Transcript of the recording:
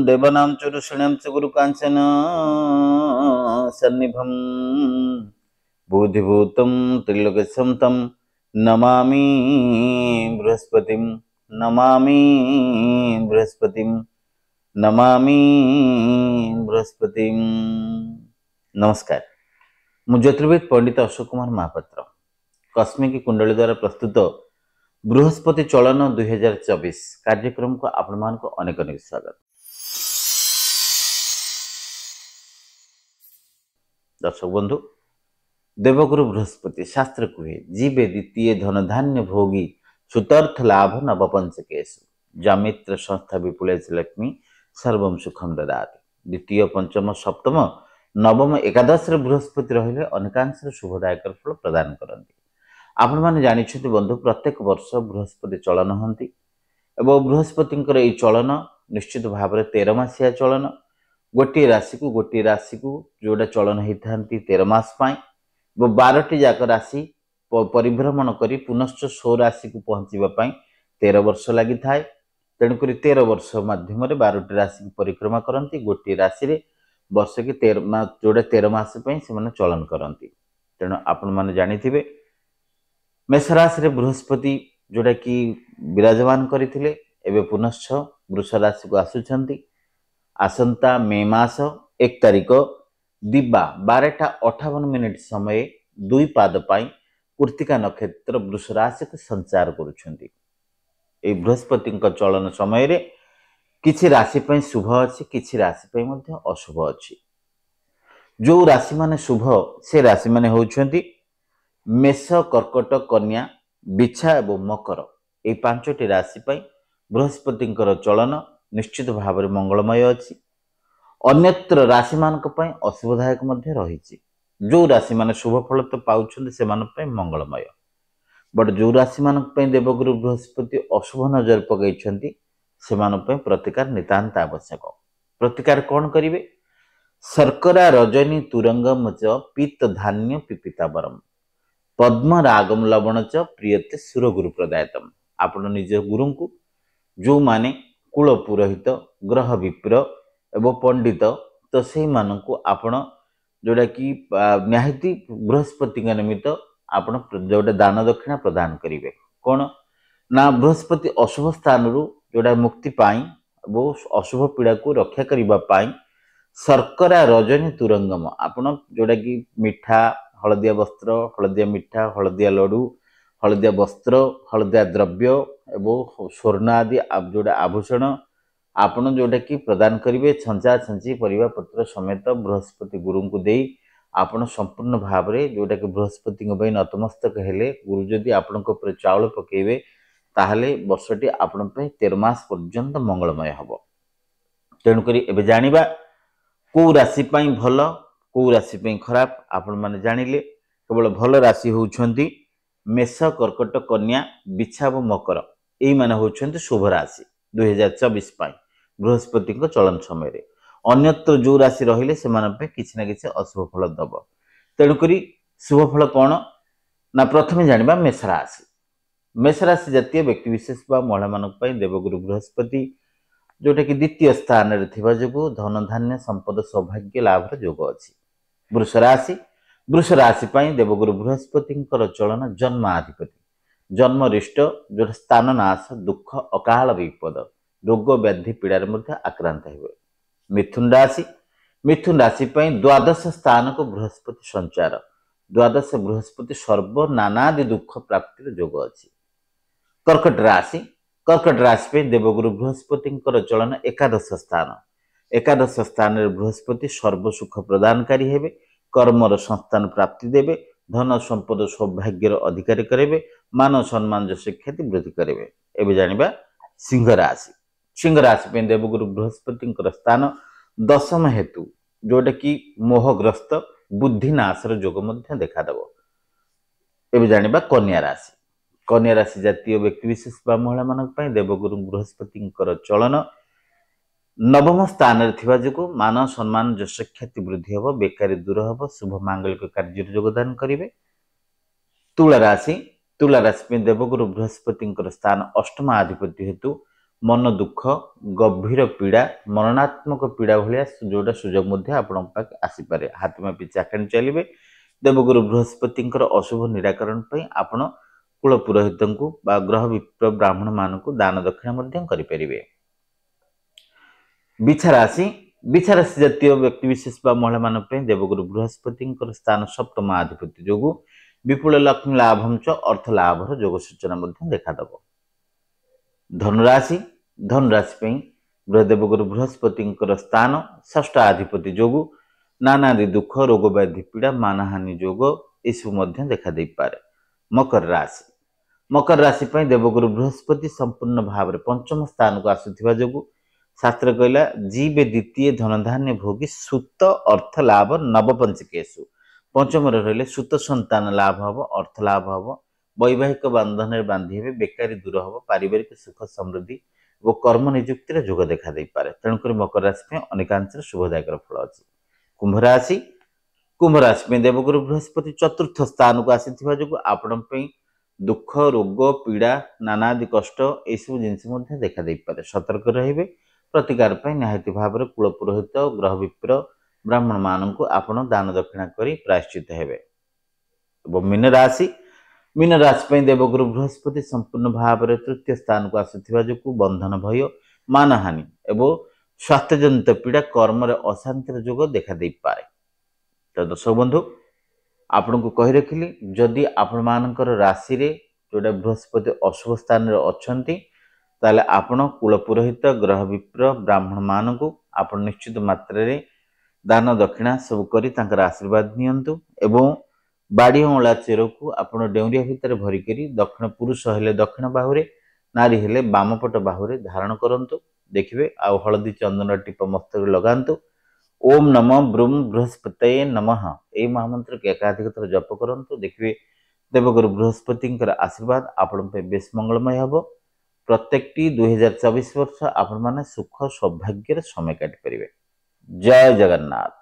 देवानां च ऋषीणां च गुरुकाञ्चन सन्निभं बुद्धिभूतं त्रिलोकेशं तं नमामि बृहस्पतिं नमामि बृहस्पतिं नमामि बृहस्पतिं। नमस्कार, मु ज्योतिर्विद पंडित अशोक कुमार महापात्र कस्मिकी कुंडली द्वारा प्रस्तुत बृहस्पति चलन 2024 कार्यक्रम को आपण मान को अनेक अनेक स्वागत। दर्शक बंधु, देवगुरु बृहस्पति शास्त्र कहे जीवे द्वितीय धन धान्य भोगी सुतर्थ लाभ नवपंचकेशु जामित्र संस्था विपुल लक्ष्मी सर्वम सुखम ददाति। द्वितीय पंचम सप्तम नवम एकादश बृहस्पति रहिले अनेकांश शुभदायक फल प्रदान करती। आपण मैंने जानते बंधु, प्रत्येक वर्ष बृहस्पति चलन हंती एवं बृहस्पति चलन निश्चित भाव में 13 मासिया चलन। गोटे राशि को जोड़ा चलन होता 13 मास 12टी जाक राशि परिभ्रमण कर पुनश्च 16 राशि को पहुँचापी 13 वर्ष लगी था। तेणुक 13 वर्ष मध्यम 12टी राशि की परिक्रमा करती। गोटे राशि वर्ष की 13 मास से चलन करती। तेणु आपण मैंने जानी मेष राशि बृहस्पति जोड़ा कि विराजमान करते एवं पुनश्च वृष राशि को आसुंच। आसंता मे मास 1 तारिख दिबा 12:58 समय 2 पाद कृत्तिका नक्षत्र वृष राशि को संचार करुछंती। ए बृहस्पति चलन समय रे किछि राशि पई शुभ अछि, किछि राशि पई मध्य अशुभ अछि। जो राशि माने शुभ से राशि माने होउछंती मेष, कर्कट, कन्या, बिछा एवं मकर। ये 5टी राशि पई बृहस्पति चलन निश्चित भाव में मंगलमय अछि। अन्यत्र राशि मानक पई अशुभदायक मध्य रहिछि। जो राशि माने शुभ फल तो पाउछंती से मानक पई मंगलमय, बट जो राशि मानक पई देवगुरु बृहस्पति अशुभ नजर पकईछंती से मानक पई प्रतिकार नितांत आवश्यक। प्रतिकार कौन करिवे? शर्करा रजनी तुरंगम च पीत धान्य पिपितावरम पद्म रागम लवण च प्रियते सुर गुरु प्रदायतम। आपण निज गुरु को जो माने कुल पुरोहित ग्रह विप्र एवं पंडित तो से मान को आपण जोड़ा कि निहाती बृहस्पति निमित्त आपण जोड़ा दान दक्षिणा प्रदान करेंगे। कौन ना बृहस्पति अशुभ स्थान जोड़ा मुक्ति पाई वो अशुभ पीड़ा को रक्षा करने शर्करा रजनी तुरंगम आपण जोड़ा कि मिठा हलदिया वस्त्र, हलदिया मिठा, हलदिया लडू, हलदिया वस्त्र, हलदिया द्रव्य एवं स्वर्ण आदि जोड़ा आभूषण आपण जोड़ा कि प्रदान करेंगे। छंचा छंची परिवा पत्र समेत बृहस्पति गुरु को दे आपण संपूर्ण भाव में जोड़ा कि बृहस्पति नतमस्तक हेले गुरु जदि आपण चाउल पकेबे ताहले वर्षटी आपण 13 मास पर्यंत मंगलमय हब। तेणुक एबे जानिबा को राशि पई भल को राशि पई खराब। आपण माने जानिले केवल भल राशि होउछंती मेष, कर्कट, कन्या, बिछा व मकर। एई माने होउछंती शुभ राशि 2024 पई बृहस्पति चलन समय रे। अन्यत्र जो राशि रहिले से माने पे किछि ना किछि अशुभ फल दब। तेणुकरी शुभ फल कौन ना प्रथमे जानिबा मेष राशि। मेष राशि जातीय व्यक्ति विशेष बा महिला मानक पई देवगुरु बृहस्पति जोटा कि द्वितीय स्थान रे थिबा जोगु धन धान्य संपद सौभाग्य लाभ योग अछि। वृष राशि पई देवगुरु बृहस्पति चलन जन्माधिपति जन्म रिष्ट जो स्थान नाश दुख अकाल विपद रोग व्याधि पीड़ार मध्य आक्रांत हेबे। मिथुन राशि पई द्वादश स्थान को बृहस्पति संचार। द्वादश बृहस्पति सर्व नानादि दुख प्राप्ति योग अछि। कर्कट राशि पे देवगुरु बृहस्पति चलन एकादश स्थान रे बृहस्पति सर्व सुख प्रदानकारी हेबे। कर्मर संस्थान प्राप्ति देवे, धन संपद सौभाग्यर अधिकारी करेबे, मान सम्मान जश ख्याति वृद्धि करेबे। एबे जानिबा सिंह राशि पे देवगुरु बृहस्पति स्थान दशम हेतु जोटा कि मोहग्रस्त बुद्धिनाशर योग मध्य देखा देव। एबे जानिबा कन्या राशि जातीय व्यक्ति विशेष बा महिला मानक पई देवगुरु बृहस्पति चलन नवम स्थान रे थिबा जोगु मान सम्मान जश ख्याति वृद्धि हब, बेकारी दूर हब, शुभ मांगलिक कार्य योगदान करिवे। तुला राशि पे देवगुरु बृहस्पति स्थान अष्टम अधिपति हेतु मन दुख गभीर पीड़ा मरणात्मक पीड़ा भाया जोटा सुजोग आपण आसीपे हाथमापी चाकणी चलिए देवगुरु बृहस्पति अशुभ निराकरण आपण कुल पुरोहित को ग्रह विप्र ब्राह्मण मान दान दक्षिणा करें। बिछा राशि जातीय व्यक्तिशेष महिला मान देवगुरु बृहस्पति स्थान सप्तम अधिपति जो विपुल लक्ष्मी लाभम च अर्थ लाभर जोग सूचना देखादेव। धनुराशि धनुराशि देवगुरु बृहस्पति स्थान षष्ठ अधिपति जो नानादि दुख रोग व्याधि पीड़ा मानहानि जोग यू देखा पारे। मकर राशि देवगुरु बृहस्पति संपूर्ण भाव में पंचम स्थान को आसुवा जो शास्त्र कहला जीवे द्वितीय धनधान्य भोगी सुत अर्थ लाभ नवपंचकेशु पंचम रही सुत संतान लाभ हम अर्थ लाभ हम वैवाहिक बंधन बांधि हे बेकारी दूर हम पारिवारिक सुख समृद्धि और कर्म निजुक्ति जोग देखा पारे। तेणुक मकर राशि अनेकांश शुभदायक फल अच्छी। कुंभ राशि देवगुरु बृहस्पति चतुर्थ स्थान को आसी जो आपण दुख रोग पीड़ा नानादि कष्ट यू जिनस देखा पारे। सतर्क रहिबे प्रतिकार निहाती भाव में कुल पुरोहित ग्रह विप्र ब्राह्मण मान को आपण दान दक्षिणा करी प्रायश्चित हेबे। मीन राशि देवगुरु बृहस्पति संपूर्ण भाव में तृतीय स्थान को आसुवा जो बंधन भय मानहानि एवं स्वास्थ्यजनित पीड़ा कर्म अशांतिर जोग देखा पारे। तो दर्शक बंधु आपण को कही रखिली जदि आपण मानकर राशि रे जोटा बृहस्पति अशुभ स्थान अच्छी ताले आपण कुल पुरोहित ग्रह विप्र ब्राह्मण मान को आपण निश्चित मात्रा रे दान दक्षिणा सब करी तांकर आशीर्वाद नियंतु एवं बाड़ी अँला चेर को आपण डेउरिया भितर भरिकरी दक्षिण पुरुष हेले दक्षिण बाहुरे नारी हेले बामपट बाहुरे धारण करंतु। देखिए आ हलदी चंदन टीप मस्तक लगांतु। ओम नमः ब्रूम बृहस्पतये नमः यही महामंत्र के एकाधिक थर जप करंतु। देखिए देवगुरु बृहस्पति आशीर्वाद आपण पे बेस मंगलमय हम। प्रत्येक 2024 वर्ष आपण माने सुख सौभाग्य समय काटि परिवे। जय जगन्नाथ।